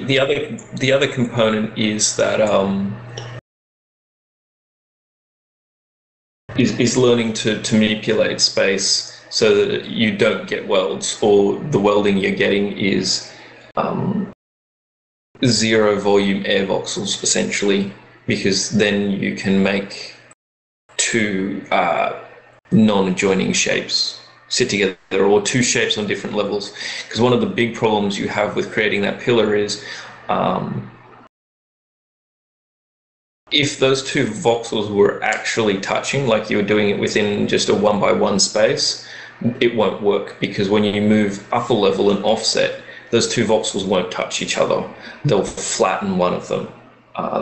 the other component is that is learning to manipulate space so that you don't get welds, or the welding you're getting is zero volume air voxels essentially, because then you can make two non-adjoining shapes sit together, or two shapes on different levels. Because one of the big problems you have with creating that pillar is if those two voxels were actually touching, like you were doing it within just a 1x1 space, it won't work, because when you move up a level and offset, those two voxels won't touch each other. They'll flatten one of them.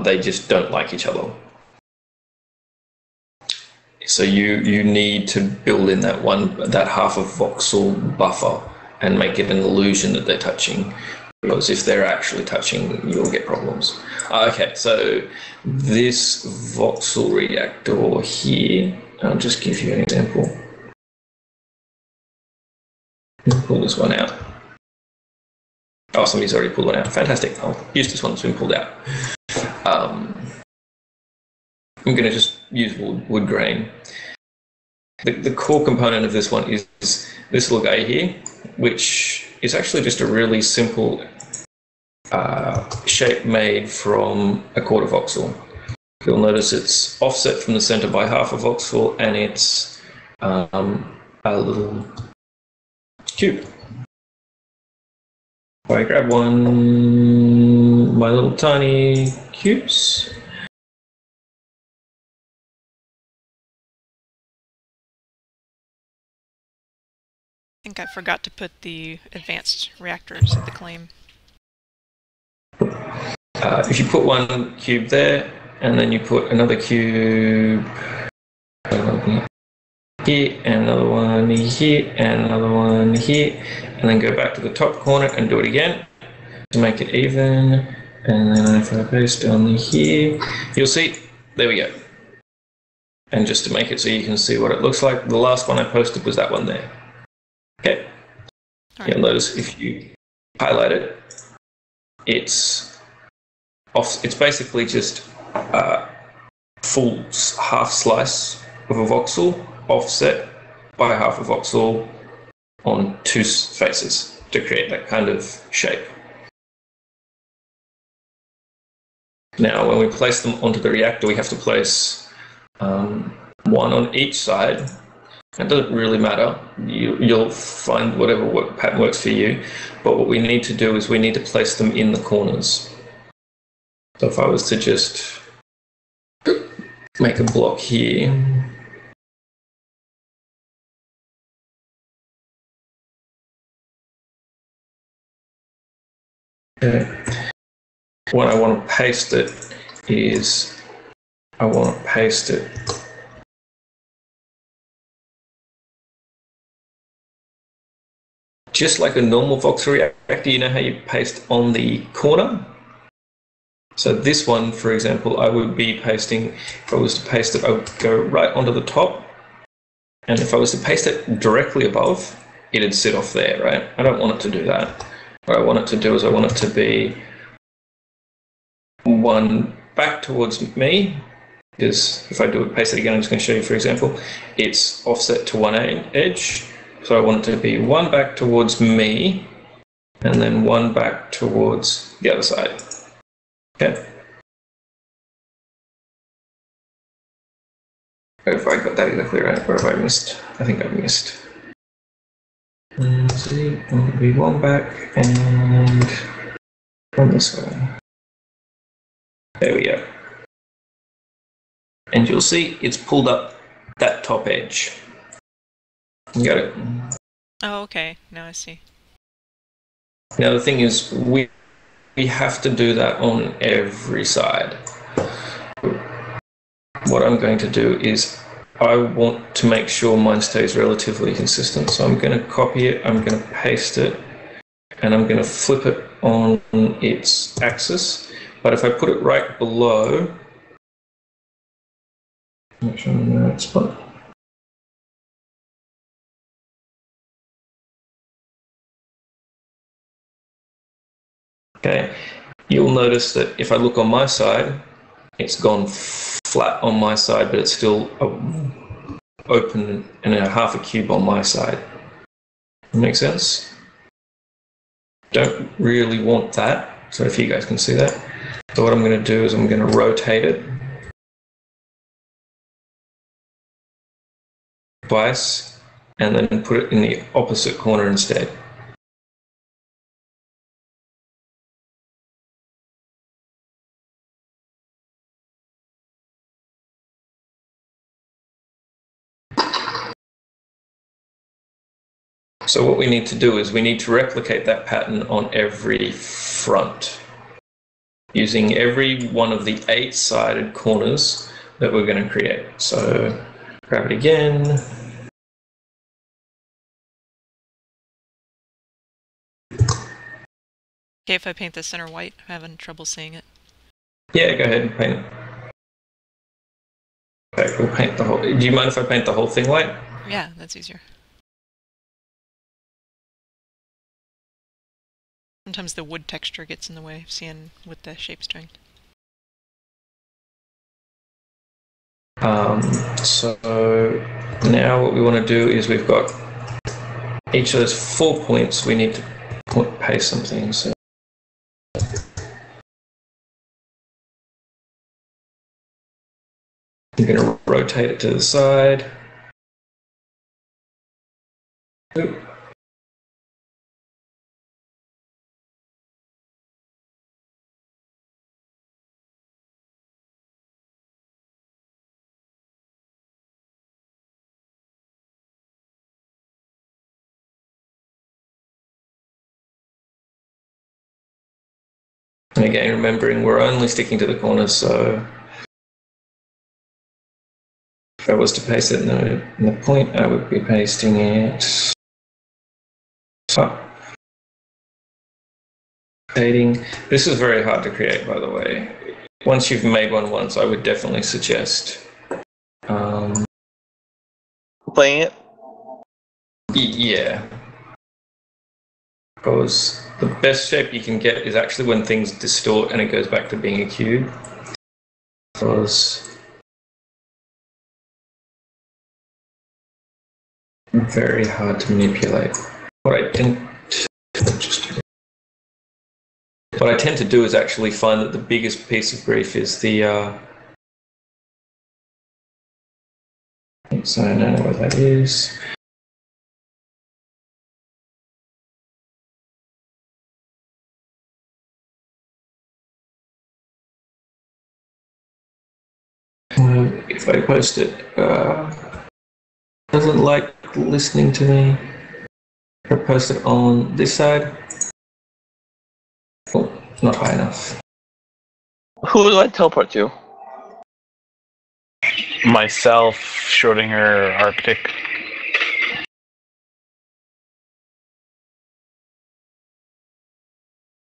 They just don't like each other. So you need to build in that half of voxel buffer and make it an illusion that they're touching, because if they're actually touching, you'll get problems. Okay, so this voxel reactor here, I'll just give you an example. I'll pull this one out. Oh, somebody's already pulled one out. Fantastic. I'll use this one that's been pulled out. I'm going to just use wood grain. The core component of this one is this little guy here, which is actually just a really simple shape made from a quarter voxel. You'll notice it's offset from the center by half a voxel, and it's a little cube. If I grab my little tiny cubes, I think I forgot to put the advanced reactors at the claim. If you put one cube there, and then you put another cube here, and another one here, and another one here, and then go back to the top corner and do it again to make it even. And then if I paste on here, you'll see, there we go. And just to make it so you can see what it looks like, the last one I posted was that one there. Okay. Right. You'll notice if you highlight it, it's basically just a full half slice of a voxel offset by half a voxel on two faces to create that kind of shape. Now, when we place them onto the reactor, we have to place one on each side. It doesn't really matter. You'll find whatever pattern works for you. But what we need to do is we need to place them in the corners. So if I was to just make a block here, okay. When I want to paste it is, I want to paste it just like a normal voxel reactor. You know how you paste on the corner? So this one, for example, I would be pasting, if I was to paste it, I would go right onto the top. And if I was to paste it directly above, it'd sit off there, right? I don't want it to do that. What I want it to do is I want it to be one back towards me, because if I do it, paste it again, I'm just going to show you, for example, it's offset to one edge. So I want it to be one back towards me, and then one back towards the other side. Okay. If I got that exactly right, or if I missed, I think I missed. See, it'll be one back and one this way. There we go. And you'll see it's pulled up that top edge. You got it? Oh, okay. Now I see. Now the thing is, we have to do that on every side. What I'm going to do is I want to make sure mine stays relatively consistent. So I'm going to copy it, I'm going to paste it, and I'm going to flip it on its axis. But if I put it right below, make sure I'm in the right spot. Okay, you'll notice that if I look on my side, it's gone flat on my side, but it's still open and a half a cube on my side. Make sense? Don't really want that. So if you guys can see that. So what I'm going to do is I'm going to rotate it twice and then put it in the opposite corner instead. So what we need to do is we need to replicate that pattern on every front, using every one of the 8-sided corners that we're going to create. So grab it again. Okay, if I paint the center white, I'm having trouble seeing it. Yeah, go ahead and paint it. Okay, we'll paint the whole. Do you mind if I paint the whole thing white? Yeah, that's easier. Sometimes the wood texture gets in the way of seeing what the shape's doing. So now what we want to do is we've got each of those 4 points. We need to paste something. So I'm going to rotate it to the side. Oop. And again, remembering we're only sticking to the corners, so if I was to paste it in the point, I would be pasting it up. This is very hard to create, by the way. Once you've made one once, I would definitely suggest playing it. Yeah, because the best shape you can get is actually when things distort and it goes back to being a cube. Because very hard to manipulate. What I tend to do is actually find that the biggest piece of grief is the so I don't know what that is. If I post it, doesn't like listening to me. If I post it on this side, oh, not high enough. Who do I teleport to? Myself, Schrodinger, Arctic.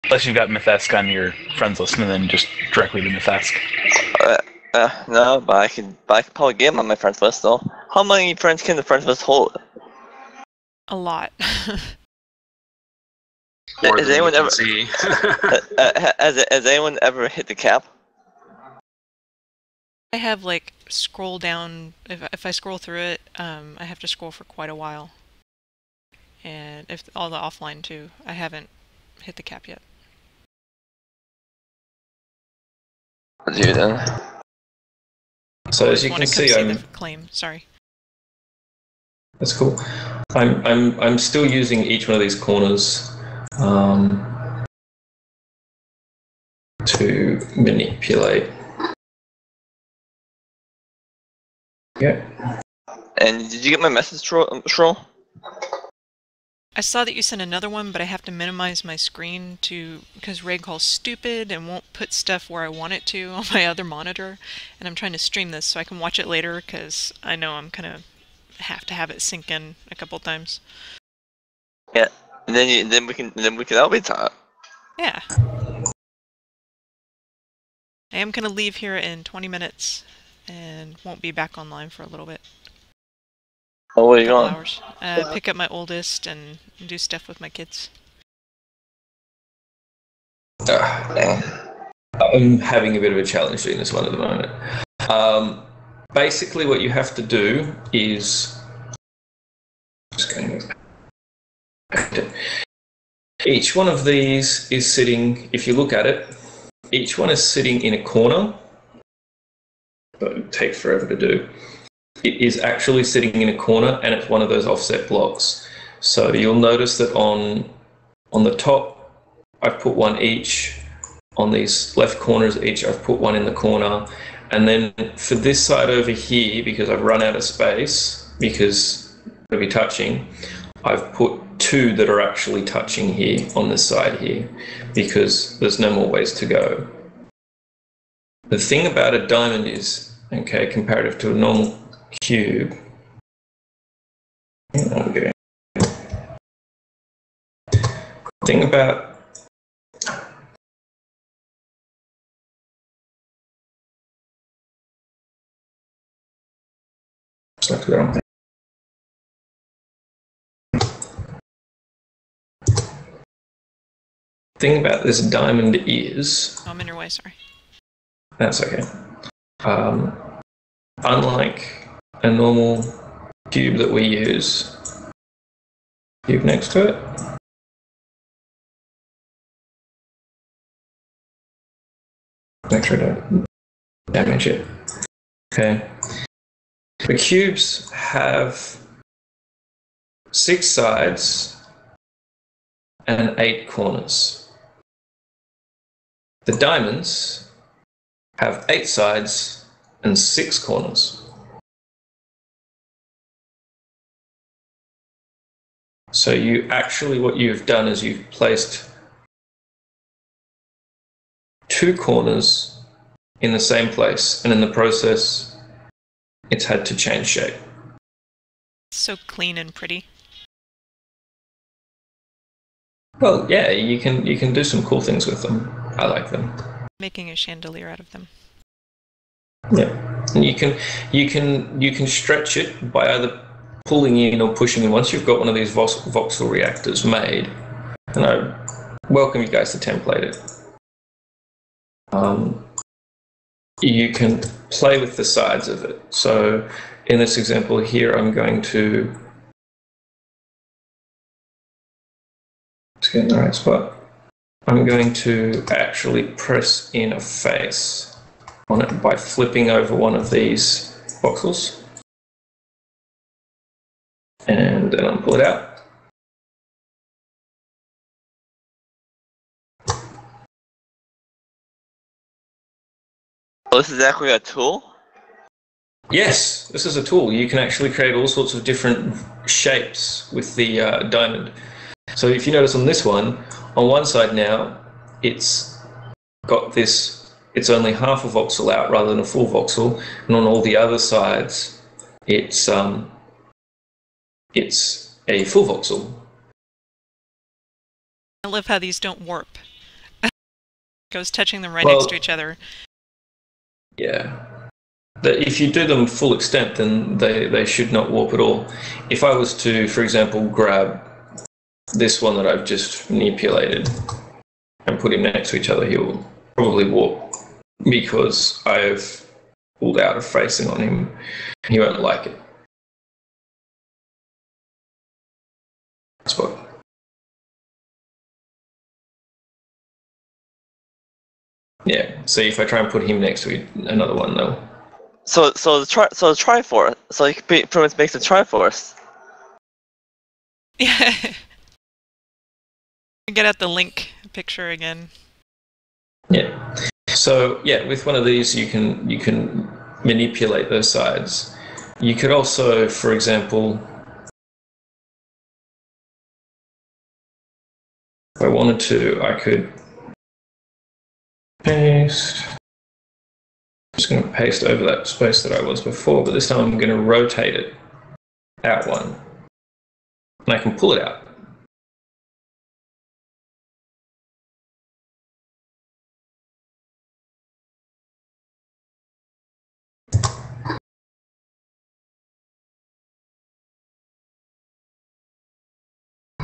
Unless you've got Mythesque on your friends list, and then just directly to Mythesque. No, but I can probably get him on my friends list though. How many friends can the friends list hold? A lot. More Has than anyone you can ever see. has anyone ever hit the cap? I have like scroll down, if I scroll through it, I have to scroll for quite a while. And if all the offline too, I haven't hit the cap yet. I'll do then. So as you can see, the claim. Sorry. That's cool. I'm still using each one of these corners to manipulate. Yeah. And did you get my message, Shroll? I saw that you sent another one, but I have to minimize my screen because Ray calls stupid and won't put stuff where I want it to on my other monitor. And I'm trying to stream this so I can watch it later because I know I'm kind of have to have it sink in a couple times. Yeah, and then we can all be taught. Yeah. I am going to leave here in 20 minutes and won't be back online for a little bit. Oh, where are you going? Hours. Pick up my oldest and do stuff with my kids. Dang. I'm having a bit of a challenge doing this one at the moment. Basically, what you have to do is each one of these is sitting, if you look at it, each one is sitting in a corner. But it takes forever to do. It is actually sitting in a corner, and it's one of those offset blocks. So you'll notice that on the top, I've put one each. On these left corners each, I've put one in the corner. And then for this side over here, because I've run out of space, because they'll be touching, I've put two that are actually touching here on this side here, because there's no more ways to go. The thing about a diamond is, okay, comparative to a normal cube, okay. Thing about thing about this diamond is... Oh, I'm in your way, sorry. That's okay. Unlike a normal cube that we use, cube next to it, make sure I don't damage it. Okay. The cubes have 6 sides and 8 corners. The diamonds have 8 sides and 6 corners. So you actually, what you've done is you've placed 2 corners in the same place, and in the process, it's had to change shape. So clean and pretty. Well, yeah, you can do some cool things with them. I like them. Making a chandelier out of them. Yeah, and you can stretch it by either pulling in or pushing in. Once you've got one of these voxel reactors made, and I welcome you guys to template it. You can play with the sides of it. So in this example here, I'm going to get in the right spot. I'm going to actually press in a face on it by flipping over one of these voxels, and then I'll pull it out. Oh, this is actually a tool? Yes, this is a tool. You can actually create all sorts of different shapes with the diamond. So if you notice on this one, on one side now, it's got this, it's only half a voxel out rather than a full voxel, and on all the other sides, it's a full voxel. I love how these don't warp. Goes touching them right next to each other. Yeah. If you do them full extent, then they should not warp at all. If I was to, for example, grab this one that I've just manipulated and put him next to each other, he will probably warp because I've pulled out a facing on him. He won't like it. That's what. Yeah, so if I try and put him next to another one, though. So the Triforce. So it pretty much makes a Triforce. Yeah. Get out the link picture again. Yeah. So yeah, with one of these, you can manipulate those sides. You could also, for example, if I wanted to, I could paste. I'm just going to paste over that space that I was before, but this time I'm going to rotate it out one, and I can pull it out.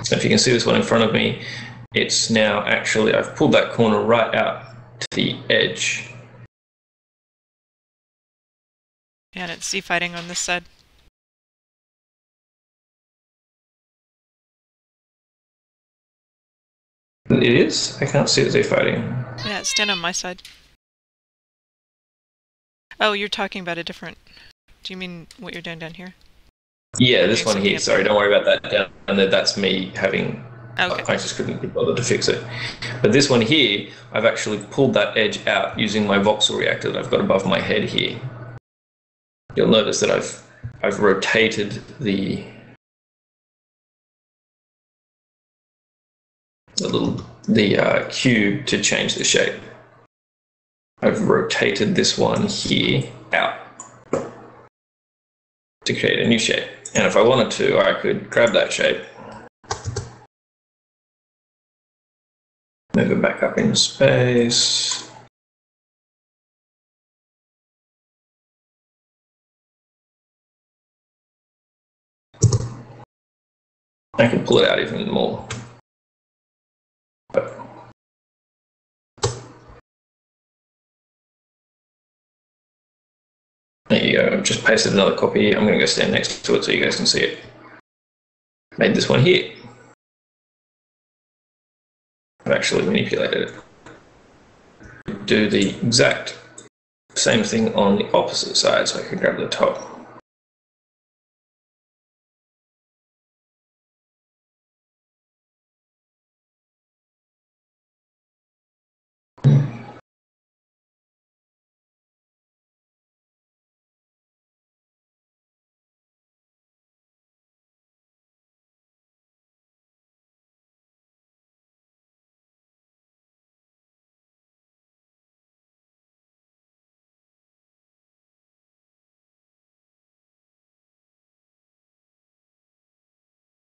So if you can see this one in front of me, it's now actually, I've pulled that corner right out to the edge. Yeah, and it's Z fighting on this side. It is? I can't see it Z fighting. Yeah, it's stand on my side. Oh, you're talking about a different... Do you mean what you're doing down here? Yeah, this one here. Sorry, don't worry about that down there. That's me having... Okay. I just couldn't be bothered to fix it. But this one here, I've actually pulled that edge out using my voxel reactor that I've got above my head here. You'll notice that I've rotated the cube to change the shape. I've rotated this one here out to create a new shape. And if I wanted to, I could grab that shape, move it back up in space. I can pull it out even more. But there you go. I've just pasted another copy. I'm going to go stand next to it so you guys can see it. Made this one here. I've actually manipulated it. Do the exact same thing on the opposite side, so I can grab the top.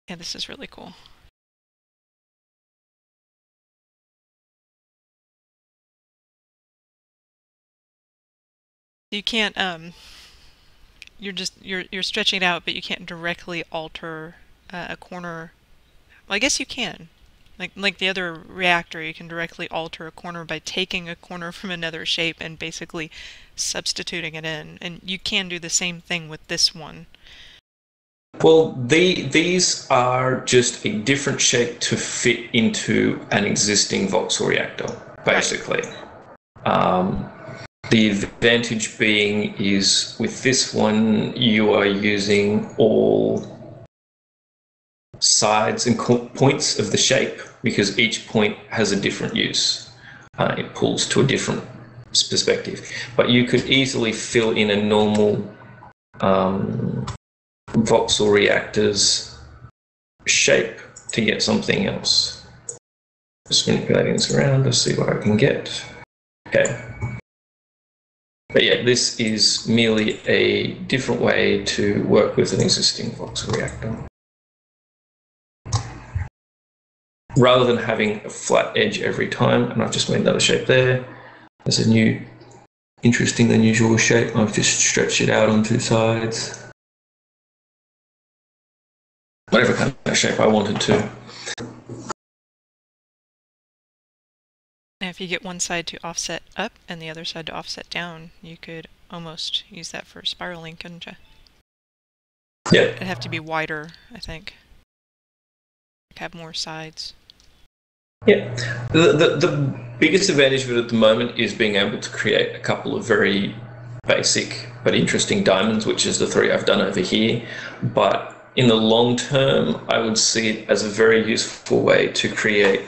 Yeah, this is really cool. You can't, you're stretching it out, but you can't directly alter a corner. Well, I guess you can. Like the other reactor, you can directly alter a corner by taking a corner from another shape and basically substituting it in. And you can do the same thing with this one. Well, these are just a different shape to fit into an existing voxel reactor, basically. Right. The advantage being is with this one, you are using all sides and points of the shape because each point has a different use. It pulls to a different perspective. But you could easily fill in a normal voxel reactor's shape to get something else. Just manipulating this around to see what I can get. Okay. But yeah, this is merely a different way to work with an existing voxel reactor. Rather than having a flat edge every time, and I've just made another shape there. There's a new, interesting than usual shape. I've just stretched it out on two sides. Whatever kind of shape I wanted to. Now, if you get one side to offset up and the other side to offset down, you could almost use that for spiraling, couldn't you? Yeah. It'd have to be wider, I think. Have more sides. Yeah. The biggest advantage of it at the moment is being able to create a couple of very basic but interesting diamonds, which is the three I've done over here. But in the long term, I would see it as a very useful way to create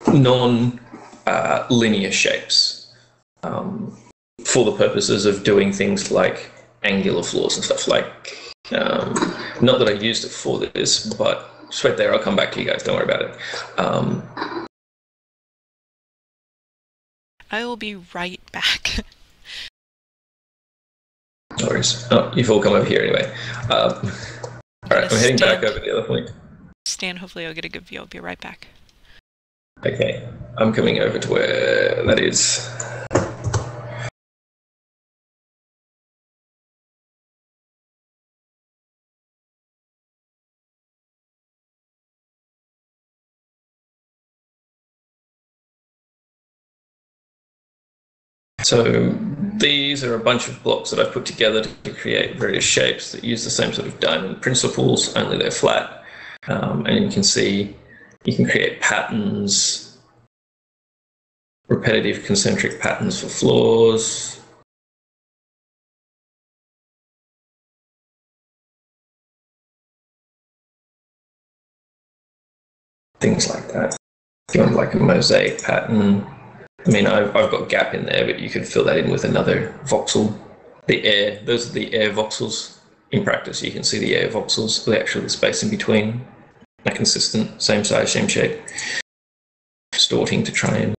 non-linear shapes for the purposes of doing things like angular floors and stuff. Like, not that I used it for this, but just wait there, I'll come back to you guys, don't worry about it. I will be right back. No worries. Oh, you've all come over here anyway. Alright, I'm heading back over the other point. Stan, hopefully I'll get a good view. I'll be right back. Okay, I'm coming over to where that is. So these are a bunch of blocks that I've put together to create various shapes that use the same sort of diamond principles, only they're flat. And you can see you can create patterns, repetitive concentric patterns for floors. Things like that. If you want like a mosaic pattern. I mean, I've got a gap in there, but you could fill that in with another voxel. The air, those are the air voxels. In practice, you can see the air voxels, the actual space in between, are consistent, same size, same shape. Distorting to try and